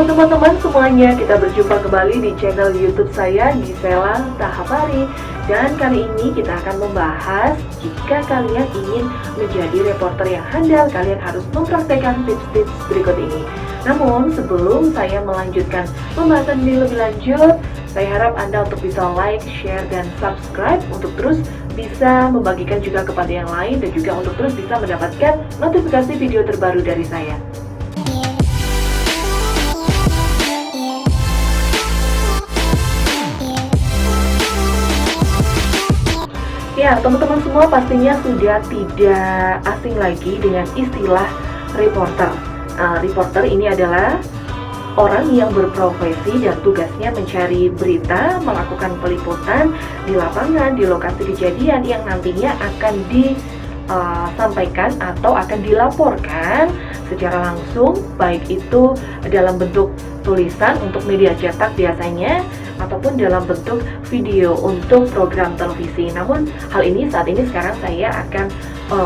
Halo teman-teman semuanya, kita berjumpa kembali di channel YouTube saya, Gisela Tahapari. Dan kali ini kita akan membahas jika kalian ingin menjadi reporter yang handal, kalian harus mempraktekkan tips-tips berikut ini. Namun sebelum saya melanjutkan pembahasan ini lebih lanjut, saya harap Anda untuk bisa like, share, dan subscribe untuk terus bisa membagikan juga kepada yang lain dan juga untuk terus bisa mendapatkan notifikasi video terbaru dari saya. Ya, teman-teman semua pastinya sudah tidak asing lagi dengan istilah reporter. Reporter ini adalah orang yang berprofesi dan tugasnya mencari berita, melakukan peliputan di lapangan, di lokasi kejadian yang nantinya akan disampaikan atau akan dilaporkan secara langsung, baik itu dalam bentuk tulisan untuk media cetak biasanya, ataupun dalam bentuk video untuk program televisi. Namun hal ini sekarang saya akan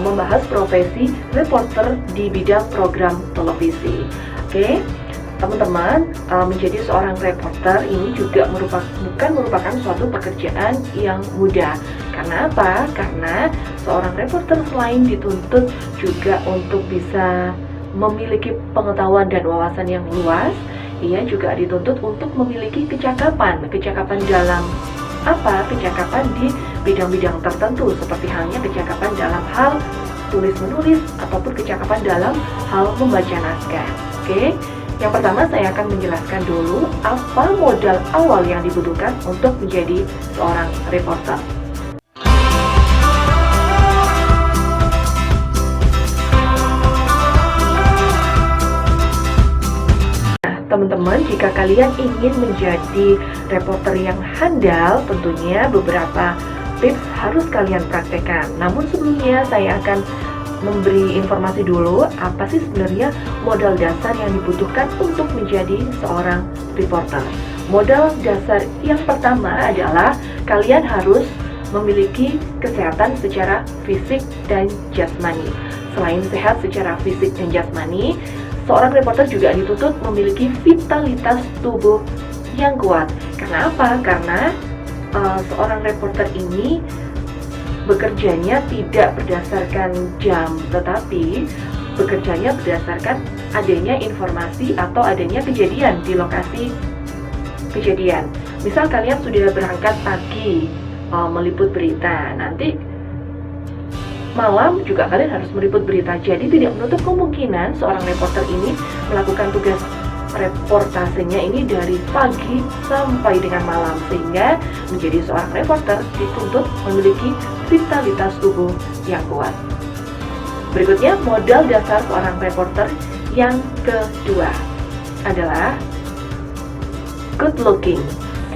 membahas profesi reporter di bidang program televisi. Oke, teman-teman, menjadi seorang reporter ini juga bukan merupakan suatu pekerjaan yang mudah. Karena apa? Karena seorang reporter selain dituntut juga untuk bisa memiliki pengetahuan dan wawasan yang luas, ia juga dituntut untuk memiliki kecakapan dalam apa? Kecakapan di bidang-bidang tertentu, seperti halnya kecakapan dalam hal tulis-menulis ataupun kecakapan dalam hal membaca naskah. Oke, yang pertama saya akan menjelaskan dulu apa modal awal yang dibutuhkan untuk menjadi seorang reporter. Teman-teman, jika kalian ingin menjadi reporter yang handal, tentunya beberapa tips harus kalian praktekkan. Namun sebelumnya saya akan memberi informasi dulu apa sih sebenarnya modal dasar yang dibutuhkan untuk menjadi seorang reporter. Modal dasar yang pertama adalah kalian harus memiliki kesehatan secara fisik dan jasmani. Selain sehat secara fisik dan jasmani, seorang reporter juga dituntut memiliki vitalitas tubuh yang kuat. Karena apa? Karena seorang reporter ini bekerjanya tidak berdasarkan jam, tetapi bekerjanya berdasarkan adanya informasi atau adanya kejadian di lokasi kejadian. Misal kalian sudah berangkat pagi meliput berita, nanti malam juga kalian harus meliput berita. Jadi tidak menutup kemungkinan seorang reporter ini melakukan tugas reportasenya ini dari pagi sampai dengan malam, sehingga menjadi seorang reporter dituntut memiliki vitalitas tubuh yang kuat. Berikutnya, modal dasar seorang reporter yang kedua adalah good looking.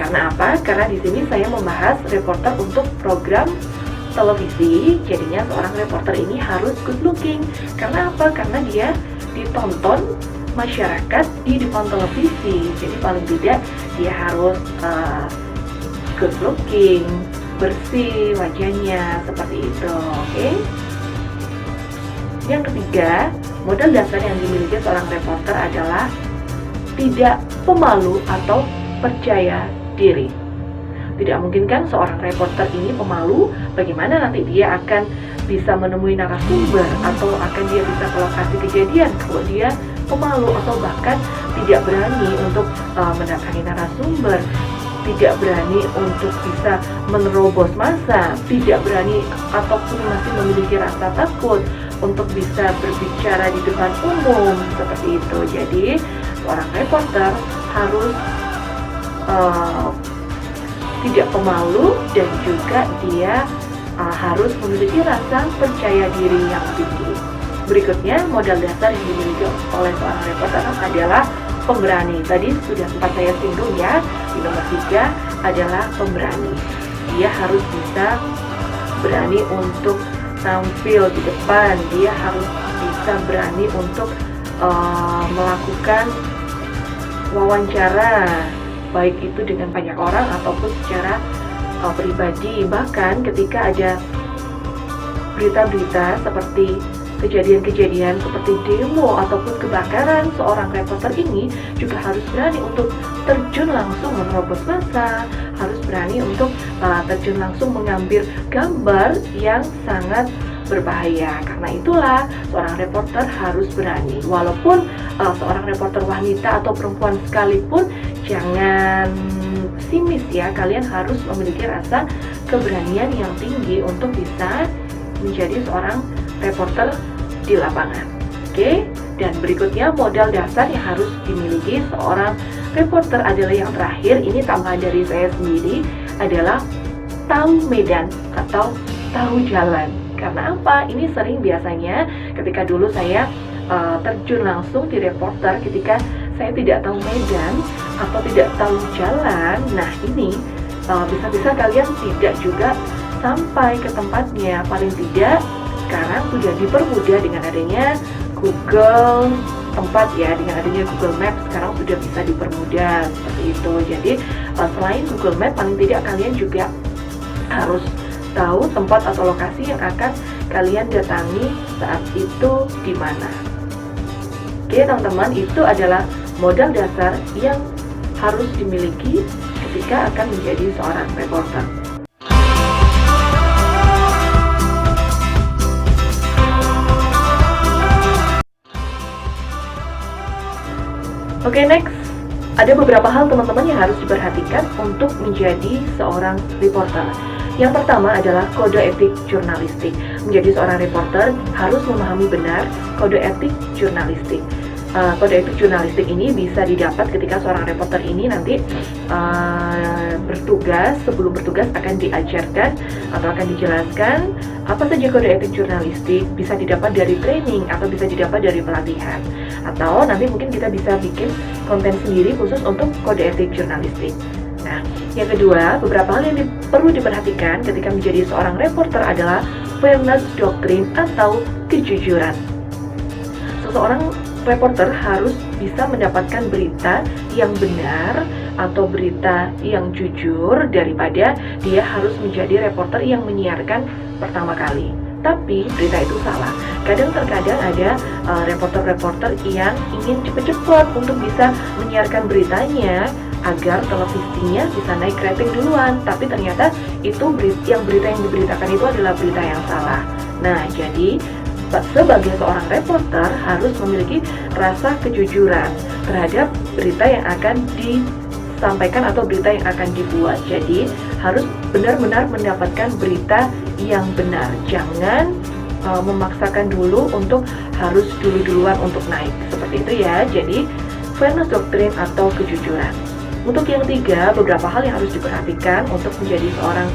Karena apa? Karena di sini saya membahas reporter untuk program televisi, jadinya seorang reporter ini harus good looking. Karena apa? Karena dia ditonton masyarakat di depan televisi. Jadi paling tidak dia harus good looking, bersih wajahnya, seperti itu. Oke? Yang ketiga, modal dasar yang dimiliki seorang reporter adalah tidak pemalu atau percaya diri. Tidak mungkin kan seorang reporter ini pemalu, bagaimana nanti dia akan bisa menemui narasumber atau akan dia bisa ke lokasi kejadian kalau dia pemalu atau bahkan tidak berani untuk mendatangi narasumber, tidak berani untuk bisa menerobos massa, tidak berani ataupun masih memiliki rasa takut untuk bisa berbicara di depan umum, seperti itu. Jadi seorang reporter harus tidak pemalu dan juga dia harus memiliki rasa percaya diri yang tinggi. Berikutnya, modal dasar yang dimiliki oleh seorang reporter adalah pemberani. Tadi sudah sempat saya singgung ya, di nomor 3 adalah pemberani. Dia harus bisa berani untuk tampil di depan, dia harus bisa berani untuk melakukan wawancara, baik itu dengan banyak orang ataupun secara pribadi. Bahkan ketika ada berita-berita seperti kejadian-kejadian seperti demo ataupun kebakaran, seorang reporter ini juga harus berani untuk terjun langsung menerobos massa, harus berani untuk terjun langsung mengambil gambar yang sangat berbahaya. Karena itulah seorang reporter harus berani. Walaupun seorang reporter wanita atau perempuan sekalipun, jangan simis ya. Kalian harus memiliki rasa keberanian yang tinggi untuk bisa menjadi seorang reporter di lapangan. Oke, dan berikutnya modal dasar yang harus dimiliki seorang reporter adalah yang terakhir. Ini tambahan dari saya sendiri, adalah tahu medan atau tahu jalan. Karena apa? Ini sering biasanya ketika dulu saya terjun langsung di reporter, ketika saya tidak tahu medan atau tidak tahu jalan. Nah ini bisa-bisa kalian tidak juga sampai ke tempatnya. Paling tidak sekarang sudah dipermudah dengan adanya Google tempat ya, dengan adanya Google Maps sekarang sudah bisa dipermudah seperti itu. Jadi selain Google Maps, paling tidak kalian juga harus tahu tempat atau lokasi yang akan kalian datangi saat itu di mana. Oke teman-teman, itu adalah modal dasar yang harus dimiliki ketika akan menjadi seorang reporter. Oke, next. Ada beberapa hal teman-teman yang harus diperhatikan untuk menjadi seorang reporter. Yang pertama adalah kode etik jurnalistik. Menjadi seorang reporter harus memahami benar kode etik jurnalistik. Kode etik jurnalistik ini bisa didapat ketika seorang reporter ini nanti bertugas. Sebelum bertugas akan diajarkan atau akan dijelaskan apa saja kode etik jurnalistik. Bisa didapat dari training atau bisa didapat dari pelatihan. Atau nanti mungkin kita bisa bikin konten sendiri khusus untuk kode etik jurnalistik. Nah, yang kedua, beberapa hal yang perlu diperhatikan ketika menjadi seorang reporter adalah fairness doctrine atau kejujuran. Seseorang reporter harus bisa mendapatkan berita yang benar atau berita yang jujur daripada dia harus menjadi reporter yang menyiarkan pertama kali. Tapi berita itu salah. Kadang-terkadang ada reporter-reporter yang ingin cepat-cepat untuk bisa menyiarkan beritanya agar televisinya bisa naik rating duluan. Tapi ternyata itu berita yang diberitakan itu adalah berita yang salah. Nah, jadi sebagai seorang reporter harus memiliki rasa kejujuran terhadap berita yang akan disampaikan atau berita yang akan dibuat. Jadi harus benar-benar mendapatkan berita yang benar. Jangan memaksakan dulu untuk harus duluan untuk naik. Seperti itu ya. Jadi fairness doctrine atau kejujuran. Untuk yang ketiga, beberapa hal yang harus diperhatikan untuk menjadi seorang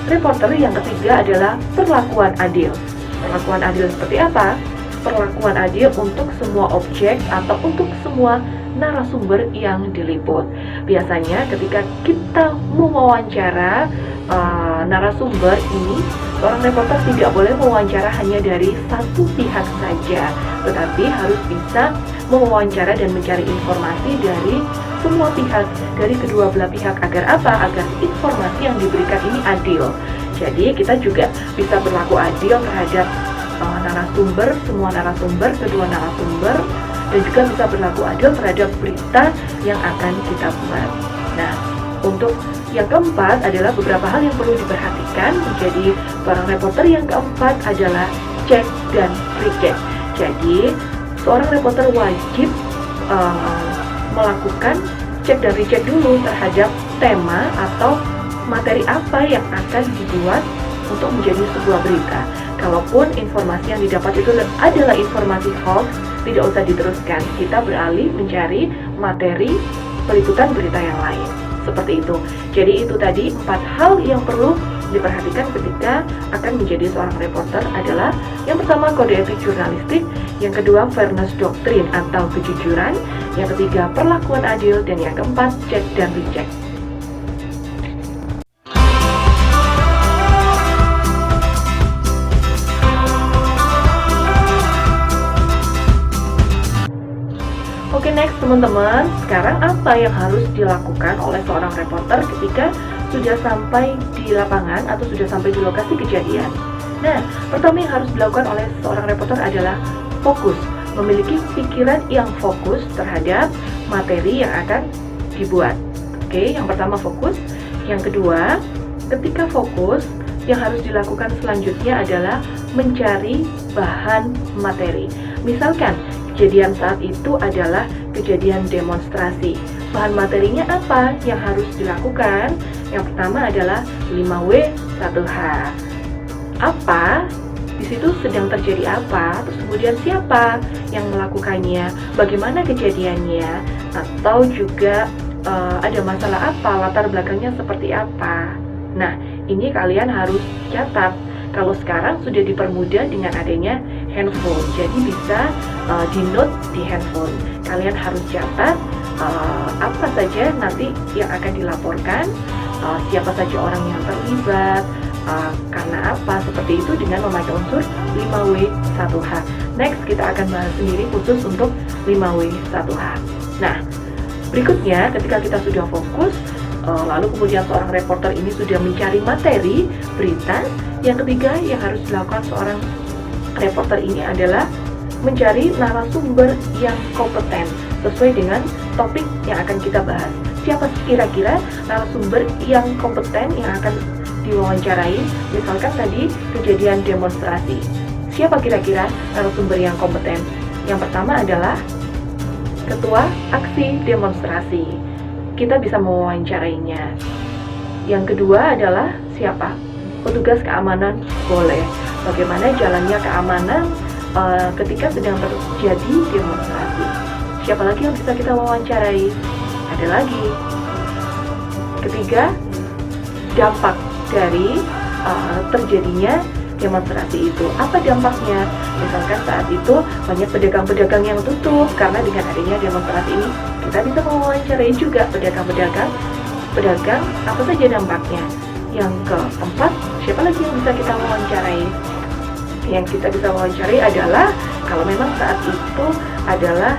reporter. Yang ketiga adalah perlakuan adil. Perlakuan adil seperti apa? Perlakuan adil untuk semua objek atau untuk semua narasumber yang diliput. Biasanya ketika kita mewawancara narasumber ini, seorang reporter tidak boleh mewawancara hanya dari satu pihak saja, tetapi harus bisa mewawancara dan mencari informasi dari semua pihak, dari kedua belah pihak. Agar apa? Agar informasi yang diberikan ini adil. Jadi kita juga bisa berlaku adil terhadap narasumber, semua narasumber, kedua narasumber, dan juga bisa berlaku adil terhadap berita yang akan kita buat. Nah, untuk yang keempat adalah beberapa hal yang perlu diperhatikan menjadi seorang reporter. Yang keempat adalah cek dan recheck. Jadi seorang reporter wajib melakukan cek dan recheck dulu terhadap tema atau materi apa yang akan dibuat untuk menjadi sebuah berita. Kalaupun informasi yang didapat itu adalah informasi hoax, tidak usah diteruskan. Kita beralih mencari materi peliputan berita yang lain. Seperti itu. Jadi itu tadi 4 hal yang perlu diperhatikan ketika akan menjadi seorang reporter adalah: yang pertama, kode etik jurnalistik; yang kedua, fairness doctrine atau kejujuran; yang ketiga, perlakuan adil; dan yang keempat, cek dan recheck. Oke, next teman-teman, sekarang apa yang harus dilakukan oleh seorang reporter ketika sudah sampai di lapangan atau sudah sampai di lokasi kejadian? Nah, pertama yang harus dilakukan oleh seorang reporter adalah fokus, memiliki pikiran yang fokus terhadap materi yang akan dibuat. Oke, yang pertama fokus. Yang kedua, ketika fokus, yang harus dilakukan selanjutnya adalah mencari bahan materi. Misalkan, kejadian saat itu adalah kejadian demonstrasi. Bahan materinya apa yang harus dilakukan? Yang pertama adalah 5W 1H. Apa? Di situ sedang terjadi apa? Terus kemudian siapa yang melakukannya? Bagaimana kejadiannya? Atau juga ada masalah apa? Latar belakangnya seperti apa? Nah, ini kalian harus catat. Kalau sekarang sudah dipermudah dengan adanya handphone, jadi bisa di-note di handphone. Kalian harus catat apa saja nanti yang akan dilaporkan, siapa saja orang yang terlibat, karena apa, seperti itu dengan memakai unsur 5W 1H. Next, kita akan bahas sendiri khusus untuk 5W 1H. Nah, berikutnya ketika kita sudah fokus, lalu kemudian seorang reporter ini sudah mencari materi berita, yang ketiga yang harus dilakukan seorang reporter ini adalah mencari narasumber yang kompeten sesuai dengan topik yang akan kita bahas. Siapa kira-kira narasumber yang kompeten yang akan diwawancarai? Misalkan tadi kejadian demonstrasi. Siapa kira-kira narasumber yang kompeten? Yang pertama adalah ketua aksi demonstrasi. Kita bisa mewawancarainya. Yang kedua adalah siapa? Petugas keamanan boleh. Bagaimana jalannya keamanan ketika sedang terjadi demonstrasi. Siapa lagi yang bisa kita wawancarai? Ada lagi. Ketiga, dampak dari terjadinya demonstrasi itu. Apa dampaknya? Misalkan saat itu banyak pedagang-pedagang yang tutup karena dengan adanya demonstrasi ini, kita bisa mewawancarai juga pedagang apa saja dampaknya. Yang keempat, siapa lagi yang bisa kita wawancarai? Yang kita bisa wawancarai adalah kalau memang saat itu adalah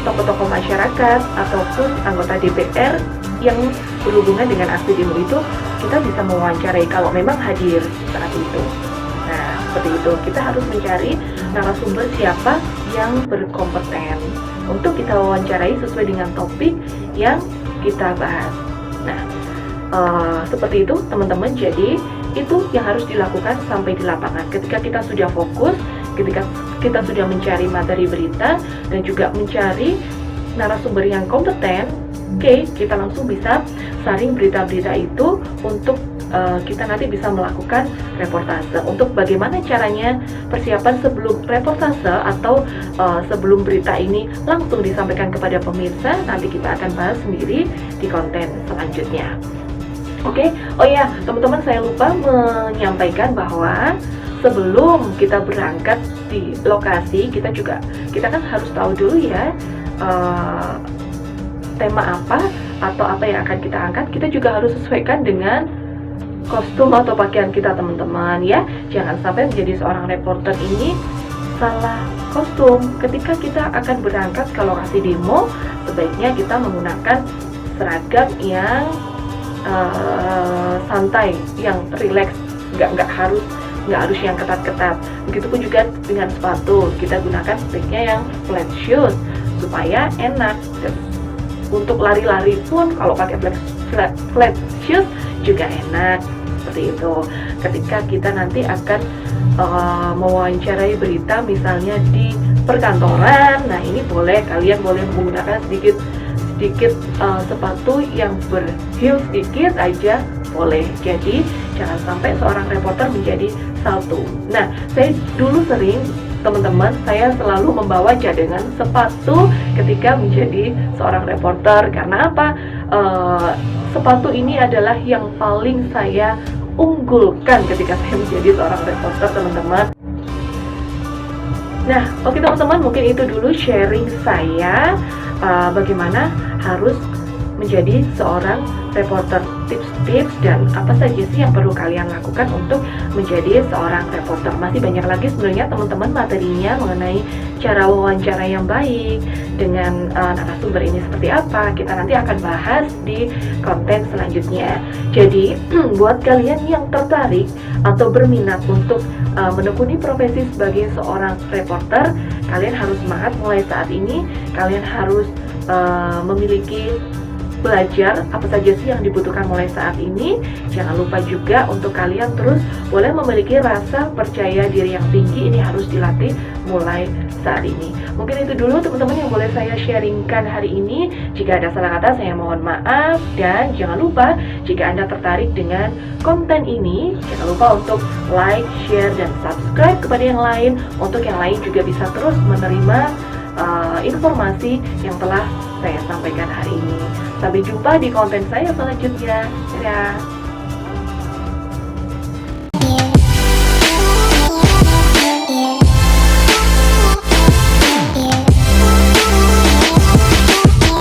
tokoh-tokoh masyarakat ataupun anggota DPR yang berhubungan dengan aksi demo itu, kita bisa mewawancarai kalau memang hadir saat itu. Nah, seperti itu. Kita harus mencari narasumber siapa yang berkompeten untuk kita wawancarai sesuai dengan topik yang kita bahas. Nah, seperti itu teman-teman. Jadi itu yang harus dilakukan sampai di lapangan. Ketika kita sudah fokus, ketika kita sudah mencari materi berita dan juga mencari narasumber yang kompeten, oke, kita langsung bisa saring berita-berita itu untuk kita nanti bisa melakukan reportase. Untuk bagaimana caranya persiapan sebelum reportase atau sebelum berita ini langsung disampaikan kepada pemirsa, nanti kita akan bahas sendiri di konten selanjutnya. Oke, oh ya teman-teman, saya lupa menyampaikan bahwa sebelum kita berangkat di lokasi, kita kan harus tahu dulu ya tema apa atau apa yang akan kita angkat. Kita juga harus sesuaikan dengan kostum atau pakaian kita teman-teman ya. Jangan sampai menjadi seorang reporter ini salah kostum. Ketika kita akan berangkat ke lokasi demo, sebaiknya kita menggunakan seragam yang santai, yang rileks, nggak harus yang ketat-ketat. Begitupun juga dengan sepatu, kita gunakan sebaiknya yang flat shoes supaya enak. Untuk lari-lari pun kalau pakai flat shoes juga enak. Seperti itu. Ketika kita nanti akan mewawancarai berita misalnya di perkantoran, nah ini kalian boleh menggunakan sedikit sepatu yang berheels sedikit aja boleh. Jadi jangan sampai seorang reporter menjadi salto. Nah, saya dulu sering teman-teman, saya selalu membawa cadangan sepatu ketika menjadi seorang reporter. Karena apa? Sepatu ini adalah yang paling saya unggulkan ketika saya menjadi seorang reporter, teman-teman. Nah, oke teman-teman, mungkin itu dulu sharing saya bagaimana harus menjadi seorang reporter, tips dan apa saja sih yang perlu kalian lakukan untuk menjadi seorang reporter. Masih banyak lagi sebenarnya teman-teman materinya mengenai cara wawancara yang baik dengan narasumber ini seperti apa. Kita nanti akan bahas di konten selanjutnya. Jadi buat kalian yang tertarik atau berminat untuk menekuni profesi sebagai seorang reporter, kalian harus semangat mulai saat ini. Kalian harus memiliki belajar apa saja sih yang dibutuhkan mulai saat ini. Jangan lupa juga untuk kalian terus boleh memiliki rasa percaya diri yang tinggi. Ini harus dilatih mulai saat ini. Mungkin itu dulu teman-teman yang boleh saya sharingkan hari ini. Jika ada salah kata saya mohon maaf. Dan jangan lupa jika Anda tertarik dengan konten ini, jangan lupa untuk like, share, dan subscribe kepada yang lain. Untuk yang lain juga bisa terus menerima informasi yang telah saya sampaikan hari ini. Sampai jumpa di konten saya selanjutnya. Dadah.